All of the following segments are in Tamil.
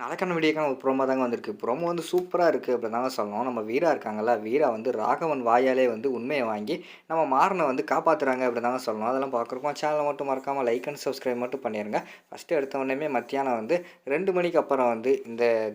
நாளைக்கான வீடியோக்கான ஒரு ப்ரோமோ தாங்க வந்திருக்கு. ப்ரோமோ வந்து சூப்பரா இருக்கு அப்படின்னு தாங்க சொல்லணும். நம்ம வீரா இருக்காங்கல்ல, வீரா வந்து ராகவன் வாயாலே வந்து உண்மைய வாங்கி, நம்ம மாறன வந்து காப்பாத்துறாங்க அப்படின்னு தாங்க சொல்லணும். அதெல்லாம் பார்க்குறப்போ சேனல மட்டும் மறக்காம லைக் அண்ட் சப்ஸ்கிரைப் மட்டும் பண்ணிருங்க. ஃபர்ஸ்ட்டு எடுத்த உடனேயுமே மத்தியானம் வந்து 2 மணிக்கு அப்புறம் வந்து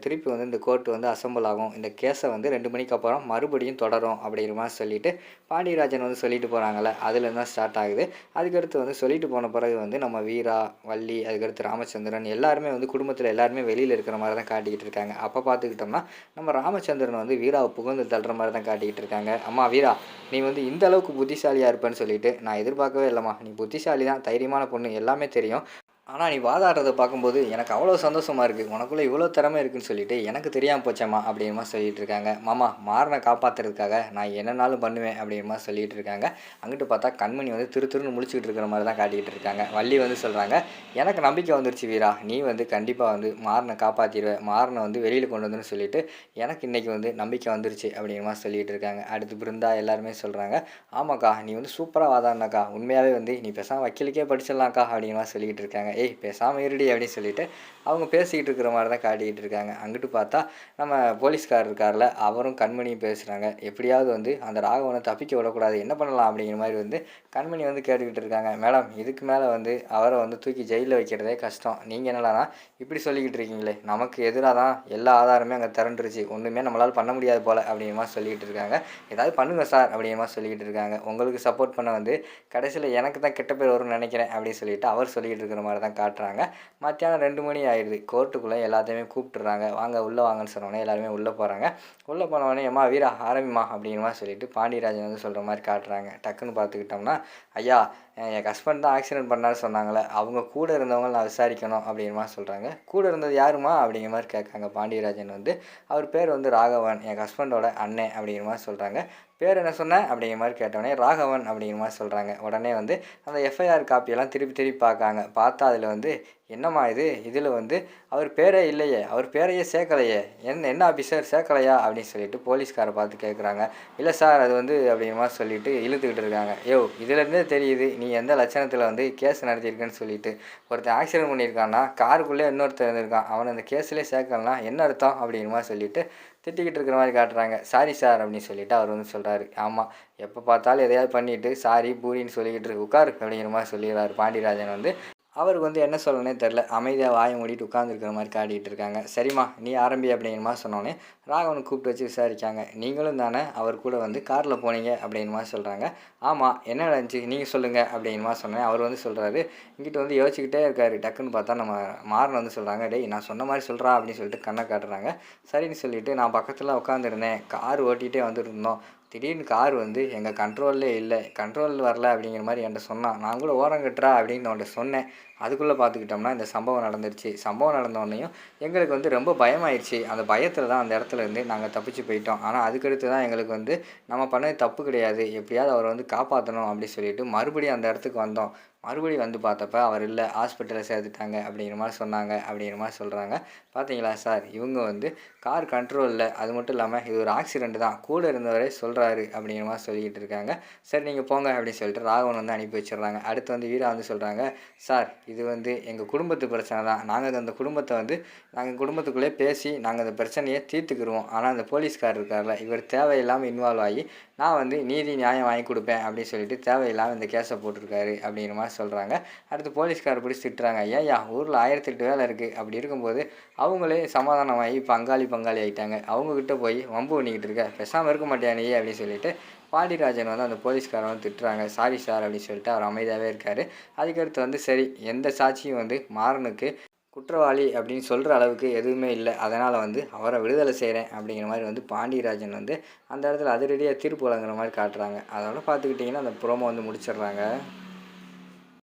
திருப்பி வந்து இந்த கோர்ட் வந்து அசெம்பிள் ஆகும். இந்த கேஸ வந்து 2 மணிக்கு அப்புறம் மறுபடியும் தொடரும் அப்படிங்கிற மாரி சொல்லிட்டு, பாண்டியராஜன் வந்து சொல்லிட்டு போறாங்கல்ல, அதுலேருந்து தான் ஸ்டார்ட் ஆகுது. அதுக்கடுத்து வந்து சொல்லிட்டு போன பிறகு வந்து நம்ம வீரா, வள்ளி, அதுக்கடுத்து ராமச்சந்திரன் எல்லாருமே வந்து குடும்பத்தில எல்லாருமே வெளியில இருக்கிற மாரி தான் காட்டிக்கிட்டு இருக்காங்க. அப்ப பார்த்துக்கிட்டோம்னா, நம்ம ராமச்சந்திரன் வந்து வீராவ புகழ்ந்து தள்ளுற மாரி தான் காட்டிக்கிட்டு இருக்காங்க. "அம்மா வீரா, நீ வந்து இந்த அளவுக்கு புத்திசாலியா இருப்பேன்னு சொல்லிட்டு நான் எதிர்பார்க்கவே இல்லம்மா. நீ புத்திசாலி தான், தைரியமான பொண்ணு எல்லாமே தெரியும். ஆனா நீ வாதாடுறத பார்க்கும்போது எனக்கு அவ்வளோ சந்தோஷமா இருக்கு. உனக்குள்ள இவ்வளோ திறமை இருக்குன்னு சொல்லிட்டு எனக்கு தெரியாம போச்சேம்மா" அப்படிங்கிற மாரி சொல்லிட்டு இருக்காங்க. "மாமா மாறன காப்பாத்துறதுக்காக நான் என்னனாலும் பண்ணுவேன்" அப்படிங்கிற மாரி சொல்லிட்டு இருக்காங்க. அங்கிட்டு பார்த்தா கண்மணி வந்து திரு திருன்னு முழிச்சுக்கிட்டு இருக்கிற மாரி தான் காட்டிக்கிட்டு இருக்காங்க. வள்ளி வந்து சொல்றாங்க, "எனக்கு நம்பிக்கை வந்துருச்சு வீரா. நீ வந்து கண்டிப்பா வந்து மாறன காப்பாத்திருவ. மாறன வந்து வெளியில கொண்டு வந்துருன்னு சொல்லிட்டு எனக்கு இன்னைக்கு வந்து நம்பிக்கை வந்துருச்சு" அப்படிங்கிற மாரி சொல்லிட்டு இருக்காங்க. அடுத்து பிருந்தா எல்லாருமே சொல்றாங்க, "ஆமாக்கா, நீ வந்து சூப்பரா வாதாடுனக்கா. உண்மையாவே வந்து நீ பேசாம வக்கீலுக்கே படிச்சிடலாம்க்கா" அப்படிங்கிற மாரி சொல்லிக்கிட்டு இருக்காங்க. "ஏய் பேசாம இருடி" அப்படின்னு சொல்லிட்டு அவங்க பேசிக்கிட்டு இருக்கிற மாரி தான் காட்டிக்கிட்டு இருக்காங்க. அங்கிட்டு பார்த்தா நம்ம போலீஸ்காரர் இருக்கார்ல, அவரும் கண்மணியும் பேசுறாங்க. எப்படியாவது வந்து அந்த ராகவன தப்பிக்க விடக்கூடாது. என்ன பண்ணலாம் அப்படிங்கிற மாரி வந்து கண்மணி வந்து கேட்டுக்கிட்டு இருக்காங்க. "மேடம், இதுக்கு மேல வந்து அவர வந்து தூக்கி ஜெயில்ல வைக்கிறதே கஷ்டம். நீங்க என்னடான்னா இப்படி சொல்லிக்கிட்டு இருக்கீங்களே! நமக்கு எதிரா தான் எல்லா ஆதாரமே அங்க திரண்டுருச்சு. ஒண்ணுமே நம்மளால பண்ண முடியாது போல" அப்படிங்கிற மாரி சொல்லிக்கிட்டு இருக்காங்க. "ஏதாவது பண்ணுங்க சார்" அப்படிங்கிற மாரி சொல்லிக்கிட்டு இருக்காங்க. "உங்களுக்கு சப்போர்ட் பண்ண வந்து கடைசியில எனக்கு தான் கெட்ட பேர் வரும்னு நெனைக்கிறேன்" அப்படின்னு சொல்லிட்டு அவர் சொல்லிக்கிட்டு இருக்கிற மாரி தான் காட்டுறாங்க. மத்தியானம் 2 மணி ஆயிடுது. கோர்ட்டுக்குள்ள எல்லாத்தையுமே கூப்பிட்டுறாங்க. "வாங்க உள்ள வாங்கன்னு" சொன்னோனே எல்லாருமே உள்ள போறாங்க. உள்ள போனோனே, "எம்மா வீரா ஆரம்பிம்மா" அப்படிங்கிற மாரி சொல்லிட்டு பாண்டியராஜன் வந்து சொல்ற மாரி காட்டுறாங்க. டக்குன்னு பார்த்துக்கிட்டோம்னா, "ஐயா, என் ஹஸ்பண்ட் தான் ஆக்சிடென்ட் பண்ணாருன்னு சொன்னாங்கல்ல, அவங்க கூட இருந்தவங்கள நான் விசாரிக்கணும்" அப்படிங்கிற மாரி சொல்றாங்க. "கூட இருந்தது யாரும்மா?" அப்படிங்கிற மாரி கேட்காங்க பாண்டியராஜன் வந்து. அவர் பேர் வந்து ராகவன். என் ஹஸ்பண்டோட அண்ணன் அப்படிங்கிற மாரி சொல்றாங்க. "பேர் என்ன சொன்ன?" அப்படிங்கிற மாரி கேட்டோனே, "ராகவன்" அப்படிங்கிற மாரி சொல்றாங்க. உடனே வந்து அந்த எஃப்ஐஆர் காப்பியெல்லாம் திருப்பி திருப்பி பார்க்காங்க. பார்த்தா அதில வந்து, "என்னம்மா இது? இதில வந்து அவர் பேரே இல்லையே! அவர் பேரையே சேர்க்கலையே! என்ன ஆஃபீசர் சேர்க்கலையா?" அப்படின்னு சொல்லிட்டு போலீஸ்கார பார்த்து கேட்குறாங்க. "இல்ல சார், அது வந்து" அப்படிங்கிற மாரி சொல்லிட்டு இழுத்துக்கிட்டு இருக்காங்க. "யோவ்! இதுலேருந்தே தெரியுது நீ எந்த லட்சணத்தில வந்து கேஸ் நடத்தியிருக்கன்னு சொல்லிட்டு. ஒருத்தன் ஆக்சிடென்ட் பண்ணியிருக்கான்னா, காருக்குள்ளே இன்னொருத்தன் இருந்திருக்கான். அவன அந்த கேஸ்லயே சேர்க்கலன்னா என்ன அர்த்தம்?" அப்படிங்கிற மாரி சொல்லிட்டு திட்டிக்கிட்டு இருக்கிற மாரி காட்டுறாங்க. "சாரி சார்" அப்படின்னு சொல்லிட்டு அவர் வந்து சொல்றாரு. "ஆமா, எப்ப பார்த்தாலும் எதையாவது பண்ணிட்டு சாரி, பூரின்னு சொல்லிக்கிட்டு இரு. உட்காரு" அப்படிங்கிற மாரி சொல்லிடுறாரு பாண்டியராஜன் வந்து. அவருக்கு வந்து என்ன சொல்லணுன்னே தெரில. அமைதியா வாய மூடிட்டு உட்கார்ந்துருக்கிற மாரி காட்டிட்டு இருக்காங்க. "சரிம்மா, நீ ஆரம்பி" அப்படிங்கிற மாரி சொன்னோனே, ராகவன கூப்பிட்டு வச்சு விசாரிக்காங்க. "நீங்களும் தானே அவர் கூட வந்து கார்ல போனீங்க?" அப்படிங்கிற மாரி சொல்றாங்க. "ஆமா, என்ன நடந்துச்சு? நீங்க சொல்லுங்க" அப்படிங்கிற மாரி சொன்னோனே, அவர் வந்து சொல்றாரு. இங்கிட்டு வந்து யோசிச்சுக்கிட்டே இருக்காரு. டக்குன்னு பார்த்தா நம்ம மாறன் வந்து சொல்றாங்க, "டேய், நான் சொன்ன மாரி சொல்றா" அப்படின்னு சொல்லிட்டு கண்ண காட்டுறாங்க. சரின்னு சொல்லிட்டு, "நான் பக்கத்துல உட்காந்துருந்தேன். கார் ஓட்டிட்டே வந்துட்டுருந்தோம். திடீர்னு கார் வந்து எங்க கண்ட்ரோல்லே இல்ல. கண்ட்ரோல் வரல" அப்படிங்கிற மாரி என்ட்ட சொன்னான். நான் கூட "ஓரம் கட்றா" அப்படின்னு அவன்ட்ட சொன்னேன். அதுக்குள்ள பார்த்துக்கிட்டோம்னா, இந்த சம்பவம் நடந்துருச்சு. சம்பவம் நடந்தோனையும் எங்களுக்கு வந்து ரொம்ப பயமாயிருச்சு. அந்த பயத்துல தான் அந்த இடத்துல இருந்து நாங்க தப்பிச்சு போயிட்டோம். ஆனா அதுக்கடுத்து தான் எங்களுக்கு வந்து நம்ம பண்ணது தப்பு கிடையாது. எப்படியாவது அவர வந்து காப்பாத்தணும் அப்படி சொல்லிட்டு மறுபடியும் அந்த இடத்துக்கு வந்தோம். மறுபடியும் வந்து பார்த்தப்ப அவர் இல்ல. ஹாஸ்பிட்டல்ல சேர்த்துட்டாங்க அப்படிங்கிற மாரி சொன்னாங்க அப்படிங்கிற மாரி சொல்றாங்க. பார்த்தீங்களா சார், இவங்க வந்து கார் கண்ட்ரோல்ல, அது மட்டும் இல்லாம இது ஒரு ஆக்சிடென்ட் தான். கூட இருந்தவரே சொல்றாரு அப்படிங்கிற மாரி சொல்லிக்கிட்டு இருக்காங்க. "சரி நீங்க போங்க" அப்படின்னு சொல்லிட்டு ராகவன் வந்து அனுப்பி வச்சுடுறாங்க. அடுத்து வந்து வீரா வந்து சொல்றாங்க, "சார், இது வந்து எங்க குடும்பத்து பிரச்சனை தான். அந்த குடும்பத்த வந்து நாங்க குடும்பத்துக்குள்ளேயே பேசி நாங்க அந்த பிரச்சனைய தீர்த்துக்கிருவோம். ஆனா அந்த போலீஸ்காரர் இருக்கார்ல, இவர் தேவையில்லாம இன்வால்வ் ஆகி நான் வந்து நீதி, நியாயம் வாங்கி குடுப்பேன்" அப்படின்னு சொல்லிட்டு தேவையில்லாம இந்த கேஸ போட்டுருக்காரு அப்படிங்கிற மாரி சொல்றாங்க. அடுத்து போலீஸ்காரர் பிடிச்சு திட்டுறாங்க. "ஏன்யா, ஊர்ல 1008 வேலை இருக்கு. அப்படி இருக்கும்போது அவங்களே சமாதானமாகி பங்காளி ஆயிட்டாங்க. அவங்க கிட்ட போய் வம்பு பண்ணிக்கிட்டு இருக்க. பேசாம இருக்க மாட்டியா நீ?" அப்படின்னு சொல்லிட்டு பாண்டியராஜன் வந்து அந்த போலீஸ்காரன் வந்து திட்டுறாங்க. "சாரி சார்" அப்படின்னு சொல்லிட்டு அவர் அமைதியாவே இருக்காரு. அதுக்கடுத்து வந்து சரி, எந்த சாட்சியும் வந்து மாறனுக்கு குற்றவாளி அப்படின்னு சொல்ற அளவுக்கு எதுவுமே இல்ல. அதனால வந்து அவர விடுதலை செய்றேன் அப்படிங்கிற மாரி வந்து பாண்டியராஜன் வந்து அந்த இடத்துல அதிரடியா தீர்ப்பு வழங்குற மாரி காட்டுறாங்க. அதோட பார்த்துக்கிட்டிங்கன்னா அந்த ப்ரோமோ வந்து முடிச்சிடுறாங்க.